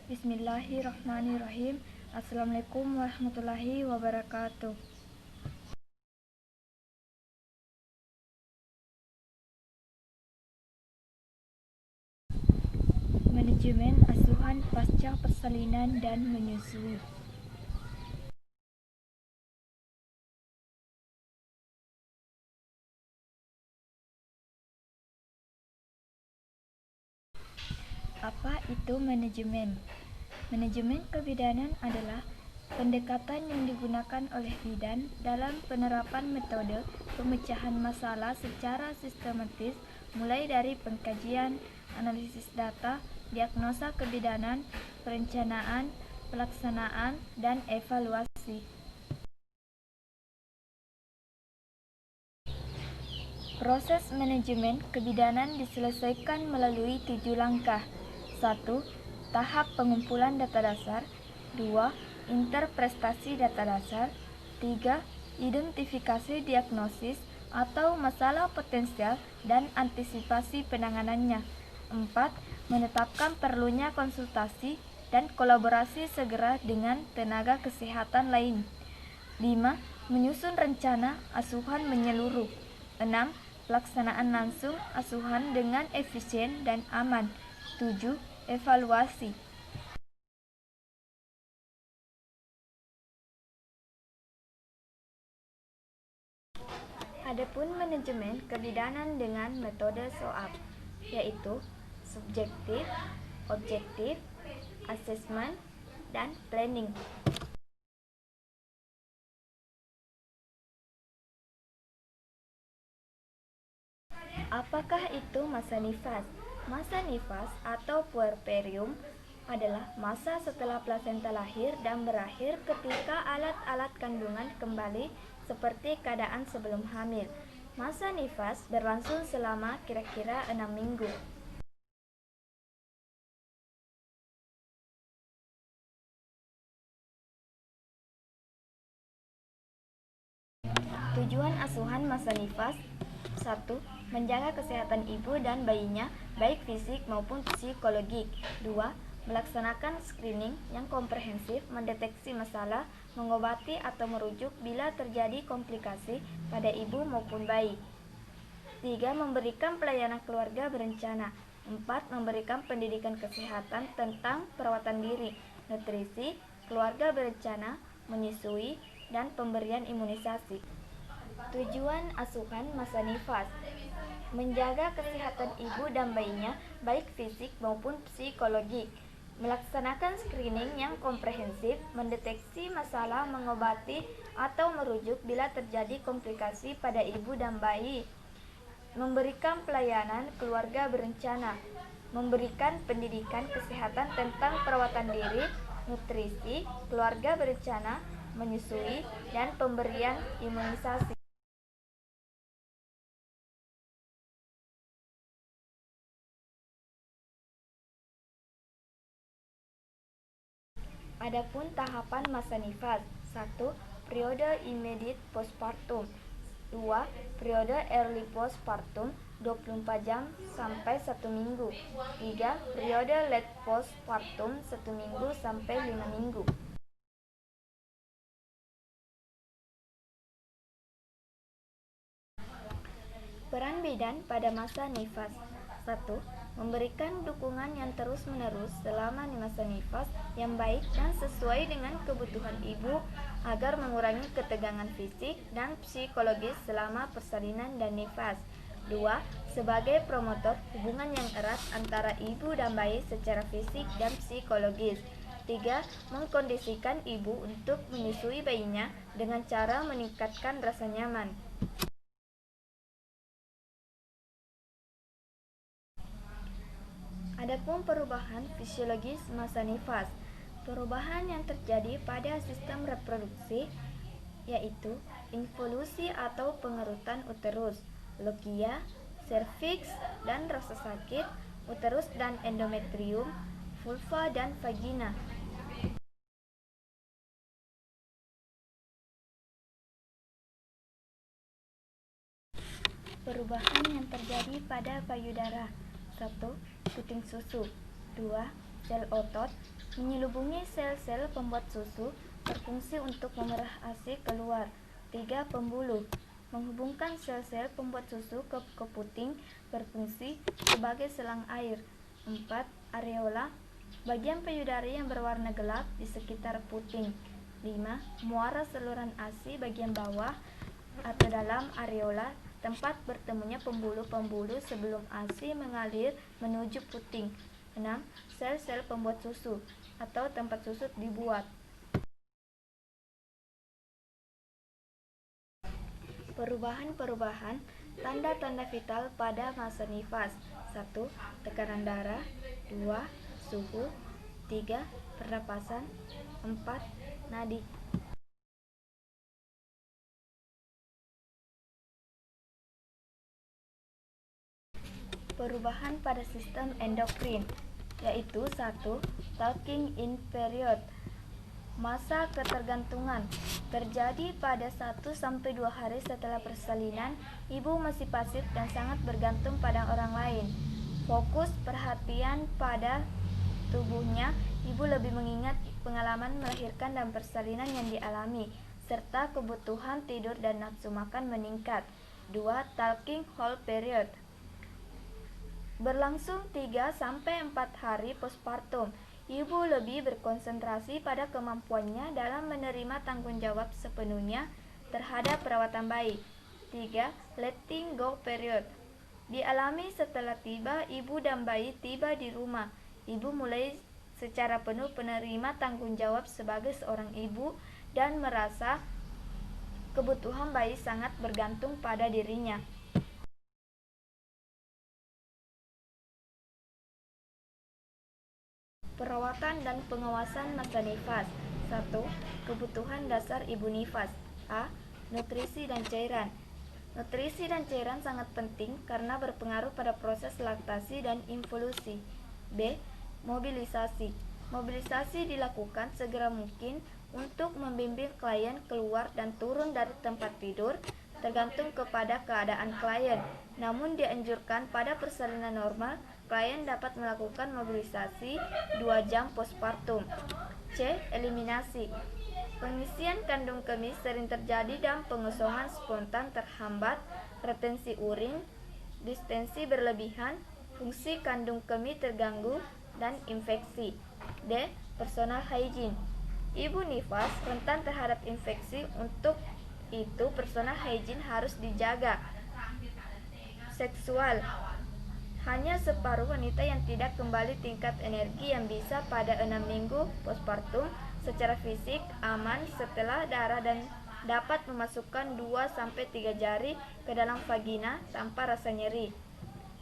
Bismillahirrahmanirrahim. Assalamualaikum warahmatullahi wabarakatuh. Manajemen asuhan pasca persalinan dan menyusui. Apa itu manajemen? Manajemen kebidanan adalah pendekatan yang digunakan oleh bidan dalam penerapan metode pemecahan masalah secara sistematis, mulai dari pengkajian, analisis data, diagnosa kebidanan, perencanaan, pelaksanaan, dan evaluasi. Proses manajemen kebidanan diselesaikan melalui 7 langkah. 1. Tahap pengumpulan data dasar. 2. Interpretasi data dasar. 3. Identifikasi diagnosis atau masalah potensial dan antisipasi penanganannya. 4. Menetapkan perlunya konsultasi dan kolaborasi segera dengan tenaga kesehatan lain. 5. Menyusun rencana asuhan menyeluruh. 6. Pelaksanaan langsung asuhan dengan efisien dan aman. 7. Evaluasi. Adapun manajemen kebidanan dengan metode SOAP, yaitu subjektif, objektif, assessment, dan planning. Apakah itu masa nifas? Masa nifas atau puerperium adalah masa setelah plasenta lahir dan berakhir ketika alat-alat kandungan kembali seperti keadaan sebelum hamil. Masa nifas berlangsung selama kira-kira 6 minggu. Tujuan asuhan masa nifas: 1. Menjaga kesehatan ibu dan bayinya, baik fisik maupun psikologik. 2. Melaksanakan screening yang komprehensif, mendeteksi masalah, mengobati atau merujuk bila terjadi komplikasi pada ibu maupun bayi. 3. Memberikan pelayanan keluarga berencana. 4. Memberikan pendidikan kesehatan tentang perawatan diri, nutrisi, keluarga berencana, menyusui, dan pemberian imunisasi. Tujuan asuhan masa nifas: menjaga kesehatan ibu dan bayinya, baik fisik maupun psikologik, melaksanakan screening yang komprehensif, mendeteksi masalah, mengobati atau merujuk bila terjadi komplikasi pada ibu dan bayi, memberikan pelayanan keluarga berencana, memberikan pendidikan kesehatan tentang perawatan diri, nutrisi, keluarga berencana, menyusui, dan pemberian imunisasi. Adapun tahapan masa nifas: 1. Periode immediate postpartum. 2. Periode early postpartum 24 jam sampai 1 minggu. 3. Periode late postpartum 1 minggu sampai 5 minggu. Peran bidan pada masa nifas: 1. Memberikan dukungan yang terus-menerus selama masa nifas yang baik dan sesuai dengan kebutuhan ibu agar mengurangi ketegangan fisik dan psikologis selama persalinan dan nifas. 2. Sebagai promotor hubungan yang erat antara ibu dan bayi secara fisik dan psikologis. 3. Mengkondisikan ibu untuk menyusui bayinya dengan cara meningkatkan rasa nyaman. Adapun perubahan fisiologis masa nifas: perubahan yang terjadi pada sistem reproduksi, yaitu involusi atau pengerutan uterus, logia, serviks dan rasa sakit, uterus dan endometrium, vulva dan vagina. Perubahan yang terjadi pada payudara: 1. Puting susu. 2. Sel otot. Menyelubungi sel-sel pembuat susu, berfungsi untuk memerah ASI keluar. 3. Pembuluh. Menghubungkan sel-sel pembuat susu ke keputing, berfungsi sebagai selang air. 4. Areola. Bagian payudara yang berwarna gelap di sekitar puting. 5. Muara saluran ASI bagian bawah atau dalam areola, tempat bertemunya pembuluh-pembuluh sebelum ASI mengalir menuju puting. 6. Sel-sel pembuat susu atau tempat susu dibuat. Perubahan-perubahan tanda-tanda vital pada masa nifas. 1. Tekanan darah. 2. Suhu. 3. Pernapasan. 4. Nadi. Perubahan pada sistem endokrin, yaitu 1. Talking in period. Masa ketergantungan terjadi pada 1-2 hari setelah persalinan. Ibu masih pasif dan sangat bergantung pada orang lain. Fokus perhatian pada tubuhnya. Ibu lebih mengingat pengalaman melahirkan dan persalinan yang dialami, serta kebutuhan tidur dan nafsu makan meningkat. 2. Talking whole period. Berlangsung 3-4 hari postpartum. Ibu lebih berkonsentrasi pada kemampuannya dalam menerima tanggung jawab sepenuhnya terhadap perawatan bayi. 3. Letting go period. Dialami setelah ibu dan bayi tiba di rumah. Ibu mulai secara penuh menerima tanggung jawab sebagai seorang ibu dan merasa kebutuhan bayi sangat bergantung pada dirinya. Perawatan dan pengawasan masa nifas. 1. Kebutuhan dasar ibu nifas. A. Nutrisi dan cairan. Nutrisi dan cairan sangat penting karena berpengaruh pada proses laktasi dan involusi. B. Mobilisasi. Mobilisasi dilakukan segera mungkin untuk membimbing klien keluar dan turun dari tempat tidur, tergantung kepada keadaan klien. Namun dianjurkan pada persalinan normal, klien dapat melakukan mobilisasi 2 jam postpartum. C. Eliminasi. Pengisian kandung kemih sering terjadi dan pengosongan spontan terhambat, retensi urin, distensi berlebihan, fungsi kandung kemih terganggu, dan infeksi. D. Personal hygiene. Ibu nifas rentan terhadap infeksi, untuk itu personal hygiene harus dijaga. Seksual. Hanya separuh wanita yang tidak kembali tingkat energi yang bisa pada 6 minggu postpartum. Secara fisik aman setelah darah dan dapat memasukkan 2-3 jari ke dalam vagina tanpa rasa nyeri.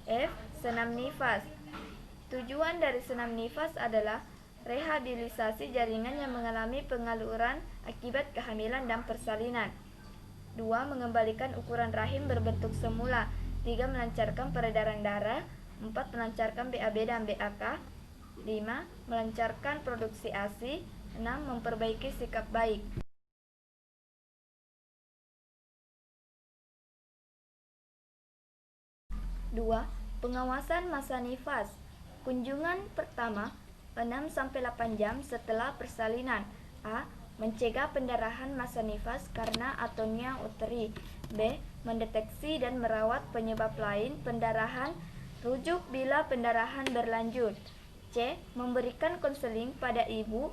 F. Senam nifas. Tujuan dari senam nifas adalah rehabilitasi jaringan yang mengalami pengaluran akibat kehamilan dan persalinan. 2. Mengembalikan ukuran rahim berbentuk semula. 3. Melancarkan peredaran darah. 4. Melancarkan BAB dan BAK. 5. Melancarkan produksi ASI. 6. Memperbaiki sikap baik. Dua. Pengawasan masa nifas. Kunjungan pertama 6-8 jam setelah persalinan. A. Mencegah pendarahan masa nifas karena atonia uteri. B. Mendeteksi dan merawat penyebab lain pendarahan. Rujuk bila pendarahan berlanjut. C. Memberikan konseling pada ibu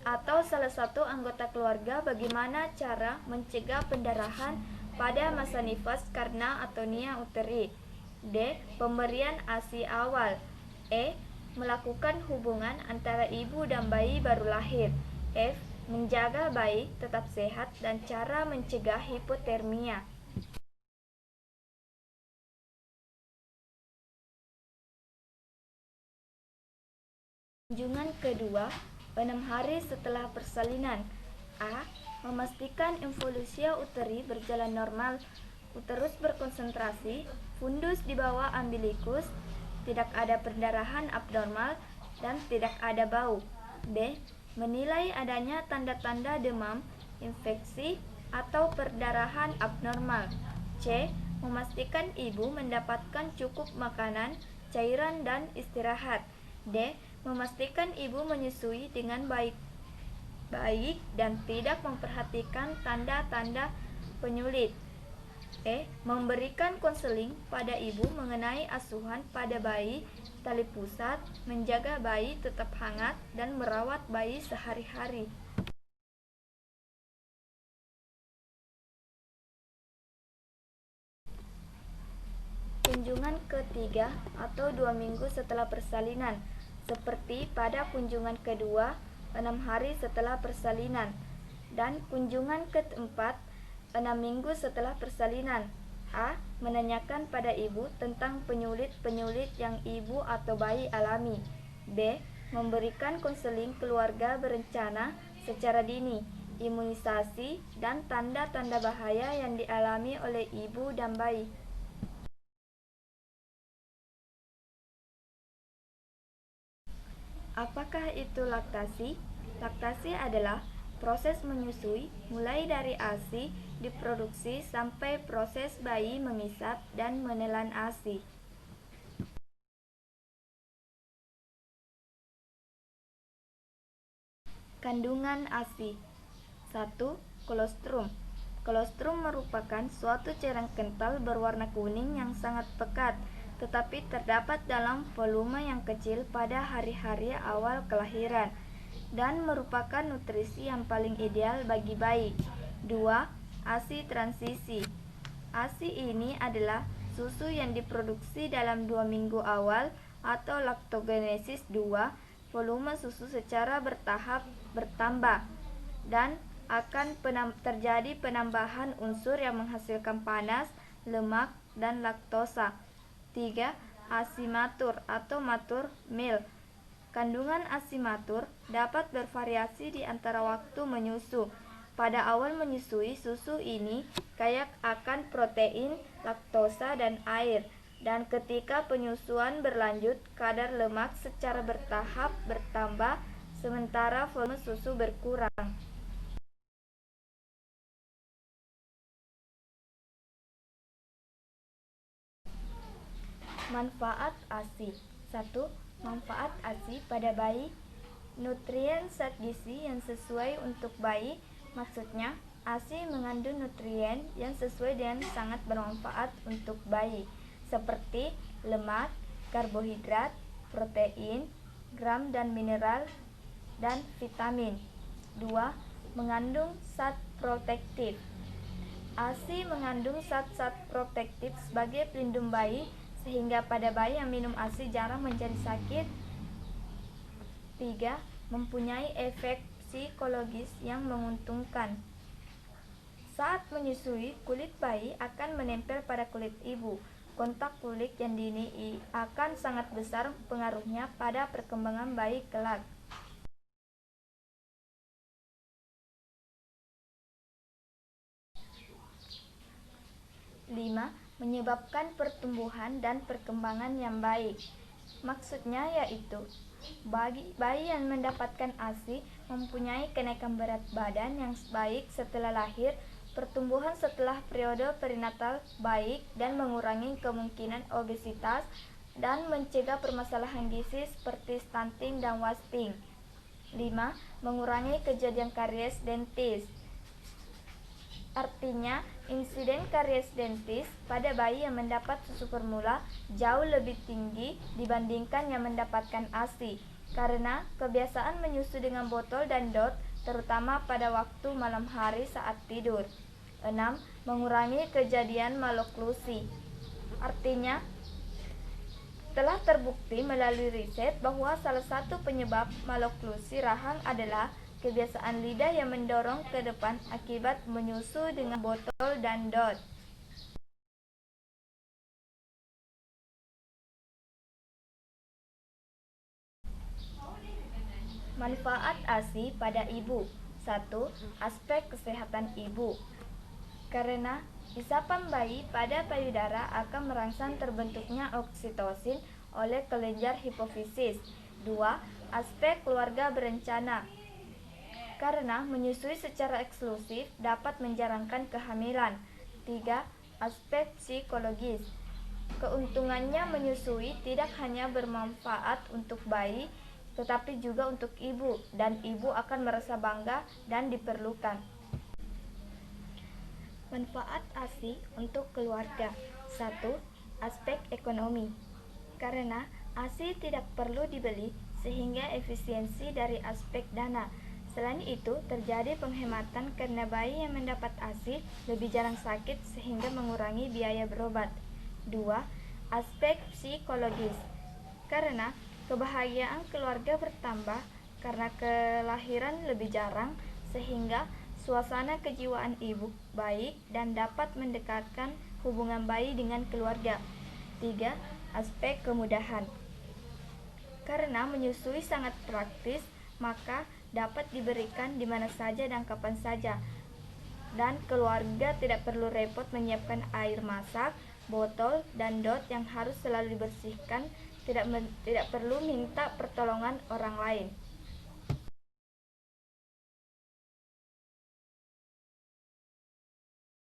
atau salah satu anggota keluarga bagaimana cara mencegah pendarahan pada masa nifas karena atonia uteri. D. Pemberian ASI awal. E. Melakukan hubungan antara ibu dan bayi baru lahir. F. Menjaga bayi tetap sehat dan cara mencegah hipotermia. Kunjungan kedua 6 hari setelah persalinan. A. Memastikan involusia uteri berjalan normal, uterus berkonsentrasi, fundus di bawah umbilikus, tidak ada perdarahan abnormal, dan tidak ada bau. B. Menilai adanya tanda-tanda demam, infeksi, atau perdarahan abnormal. C. Memastikan ibu mendapatkan cukup makanan, cairan, dan istirahat. D. Memastikan ibu menyusui dengan baik dan tidak memperhatikan tanda-tanda penyulit. E. Memberikan konseling pada ibu mengenai asuhan pada bayi, tali pusat, menjaga bayi tetap hangat, dan merawat bayi sehari-hari. Kunjungan ketiga atau 2 minggu setelah persalinan, seperti pada kunjungan kedua 6 hari setelah persalinan, dan kunjungan keempat 6 minggu setelah persalinan. A. Menanyakan pada ibu tentang penyulit-penyulit yang ibu atau bayi alami. B. Memberikan konseling keluarga berencana secara dini, imunisasi, dan tanda-tanda bahaya yang dialami oleh ibu dan bayi. Apakah itu laktasi? Laktasi adalah proses menyusui mulai dari ASI diproduksi sampai proses bayi mengisap dan menelan ASI. Kandungan ASI. 1. Kolostrum. Kolostrum merupakan suatu cairan kental berwarna kuning yang sangat pekat, tetapi terdapat dalam volume yang kecil pada hari-hari awal kelahiran dan merupakan nutrisi yang paling ideal bagi bayi. 2. ASI transisi. ASI ini adalah susu yang diproduksi dalam 2 minggu awal atau laktogenesis 2. Volume susu secara bertahap bertambah dan akan terjadi penambahan unsur yang menghasilkan panas, lemak, dan laktosa. 3. ASI matur atau mature milk. Kandungan ASI matur dapat bervariasi di antara waktu menyusu. Pada awal menyusui, susu ini kaya akan protein, laktosa, dan air. Dan ketika penyusuan berlanjut, kadar lemak secara bertahap bertambah, sementara volume susu berkurang. Manfaat ASI. 1. Manfaat ASI pada bayi. Nutrien zat gizi yang sesuai untuk bayi. Maksudnya, ASI mengandung nutrien yang sesuai dan sangat bermanfaat untuk bayi, seperti lemak, karbohidrat, protein, gram dan mineral, dan vitamin. 2. Mengandung zat protektif. ASI mengandung zat-zat protektif sebagai pelindung bayi, sehingga pada bayi yang minum ASI jarang menjadi sakit. 3. Mempunyai efek psikologis yang menguntungkan. Saat menyusui, kulit bayi akan menempel pada kulit ibu. Kontak kulit yang dini akan sangat besar pengaruhnya pada perkembangan bayi kelak. 5. Menyebabkan pertumbuhan dan perkembangan yang baik. Maksudnya yaitu, bayi yang mendapatkan ASI mempunyai kenaikan berat badan yang baik setelah lahir, pertumbuhan setelah periode perinatal baik, dan mengurangi kemungkinan obesitas dan mencegah permasalahan gizi seperti stunting dan wasting. 5. Mengurangi kejadian karies dentis. Artinya, insiden karies dentis pada bayi yang mendapat susu formula jauh lebih tinggi dibandingkan yang mendapatkan ASI, karena kebiasaan menyusu dengan botol dan dot, terutama pada waktu malam hari saat tidur. 6. Mengurangi kejadian maloklusi. Artinya, telah terbukti melalui riset bahwa salah satu penyebab maloklusi rahang adalah kebiasaan lidah yang mendorong ke depan akibat menyusu dengan botol dan dot. Manfaat ASI pada ibu. 1. Aspek kesehatan ibu. Karena isapan bayi pada payudara akan merangsang terbentuknya oksitosin oleh kelenjar hipofisis. 2. Aspek keluarga berencana. Karena menyusui secara eksklusif dapat menjarangkan kehamilan. 3. Aspek psikologis. Keuntungannya menyusui tidak hanya bermanfaat untuk bayi, tetapi juga untuk ibu, dan ibu akan merasa bangga dan diperlukan. Manfaat ASI untuk keluarga. 1. Aspek ekonomi. Karena ASI tidak perlu dibeli, sehingga efisiensi dari aspek dana. Selain itu, terjadi penghematan karena bayi yang mendapat ASI lebih jarang sakit sehingga mengurangi biaya berobat. 2. Aspek psikologis. Karena kebahagiaan keluarga bertambah karena kelahiran lebih jarang, sehingga suasana kejiwaan ibu baik dan dapat mendekatkan hubungan bayi dengan keluarga. 3. Aspek kemudahan. Karena menyusui sangat praktis, maka dapat diberikan di mana saja dan kapan saja. Dan keluarga tidak perlu repot menyiapkan air masak, botol, dan dot yang harus selalu dibersihkan, tidak perlu minta pertolongan orang lain.